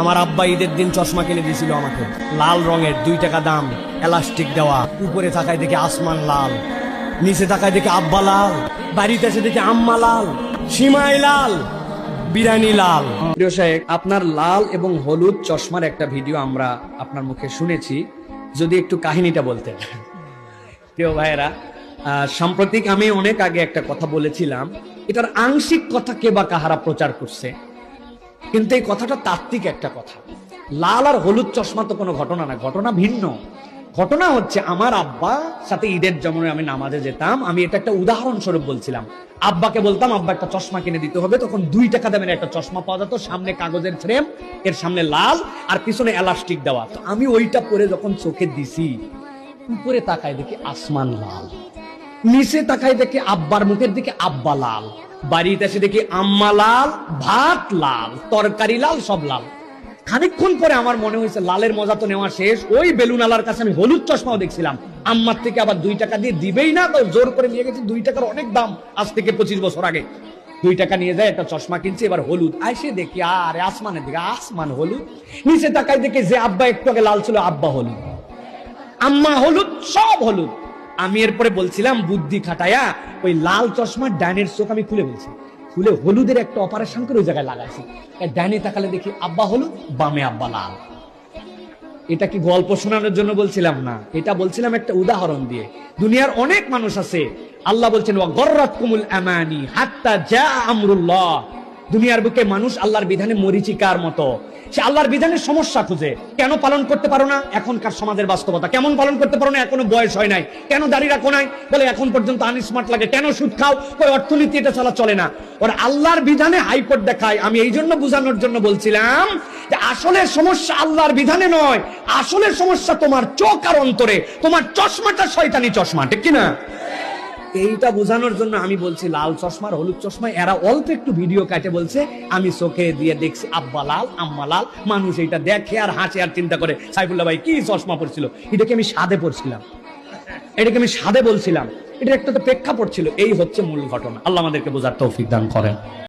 আমার আব্বা ঈদের দিন চশমা কিনে দিয়েছিল আমাকে, লাল রঙের, 2 টাকা দাম, এলাস্টিক দেওয়া। উপরে তাকায় দেখে আসমান লাল, নিচে তাকায় দেখে আব্বা লাল, বাড়িতে এসে দেখে আম্মা লাল, সীমাই লাল, বিরানি লাল। প্রিয় সাহেব, আপনার লাল এবং হলুদ চশমার একটা ভিডিও আমরা আপনার মুখে শুনেছি, যদি একটু কাহিনীটা বলতেন। প্রিয় ভাইয়েরা, সাম্প্রতিক আমি অনেক আগে একটা কথা বলেছিলাম, এটার আংশিক কথা কে বা কাহারা প্রচার করছে, কিন্তু এই কথাটা তাত্ত্বিক একটা কথা। লাল আর হলুদ চশমা তো কোনো ঘটনা না, ঘটনা ভিন্ন। ঘটনা হচ্ছে আমার আব্বা সাথে ঈদের জমনে আমি নামাজে যেতাম, আমি এটা একটা উদাহরণস্বরূপ বলছিলাম। আব্বাকে বলতাম আব্বা একটা চশমা কিনে দিতে হবে, তখন 2 টাকা দামের একটা চশমা পাওয়া যেত, সামনে কাগজের ফ্রেম, এর সামনে লাল আর পিছনে এলাস্টিক দেওয়া। তো আমি ওইটা পরে যখন চোখে দিছি, উপরে তাকায় দেখি আসমান লাল, নিচে তাকায় দেখি আব্বার মুখের দিকে আব্বা লাল, বাড়িতে এসে দেখি আম্মা লাল, ভাত লাল, তরকারি লাল, সব লাল। খানিকক্ষণ পরে আমার মনে হয়েছে লালের মজা তো নেওয়া শেষ, ওই বেলুন আলার কাছে আমি হলুদ চশমাও দেখছিলাম। আম্মার থেকে আবার 2 টাকা দিয়ে দিবেই না, তো জোর করে নিয়ে গেছি। 2 টাকার অনেক দাম, আজ থেকে 25 বছর আগে। 2 টাকা নিয়ে যায়, একটা চশমা কিনছি, এবার হলুদ। আইসে দেখি আরে আসমানের দিকে আসমান হলুদ, নিচে তাকাই দেখি যে আব্বা একটু আগে লাল ছিল আব্বা হলুদ, আম্মা হলুদ, সব হলুদ। আমি এরপরে বলছিলাম বুদ্ধি খাটায়া ওই লাল চশমার ডাইনের চোখ আমি খুলে বলছি, খুলে হলুদের একটা অপারেশন করে ওই জায়গায় লাগাইছি। ডাইনে তাকালে দেখি আব্বা হলুদ, বামে আব্বা লাল। এটা কি গল্প শোনানোর জন্য বলছিলাম না, এটা বলছিলাম একটা উদাহরণ দিয়ে। দুনিয়ার অনেক মানুষ আছে, আল্লাহ বলছেন ওয়া গররাতকুমুল আমানি হাত্তা জা আমরুল্লাহ। দুনিয়ার বুকে মানুষ আল্লাহর বিধানে মরিচিকার মতো, সে আল্লাহর বিধানের সমস্যা খুঁজে। কেন পালন করতে পারো না? এখনকার সমাজের বাস্তবতা। কেমন পালন করতে পারো না? এখনো বয়স হয় নাই। কেন দাড়ি রাখো নাই? বলে এখন পর্যন্ত আনস্মার্ট লাগে। কেন সুদ খাও? ওই অর্থনীতি এটা চালা চলে না। ওরা আল্লাহর বিধানে হাইকোর্ট দেখায়। আমি এই জন্য বোঝানোর জন্য বলছিলাম যে আসলে সমস্যা আল্লাহর বিধানে নয়, আসলে সমস্যা তোমার চোখ আর অন্তরে। তোমার চশমাটা শয়তানি চশমা, ঠিক কিনা? এইটা বোঝানোর জন্য আমি বলছি লাল চশমার হলুদ চশমা। এরা অল্প একটু ভিডিও কাটে বলছে, আমি চোখে দিয়ে দেখছি আব্বা লাল, আম্মা লাল। মানুষ এইটা দেখে আর হাসে আর চিন্তা করে সাইফুল্লাহ ভাই কি চশমা পড়ছিল। এটাকে আমি সাদে পড়ছিলাম, এটাকে আমি সাদে বলছিলাম, এটা একটা তো প্রেক্ষাপট ছিল। এই হচ্ছে মূল ঘটনা। আল্লাহ আমাদেরকে বোঝার তৌফিক দান করেন।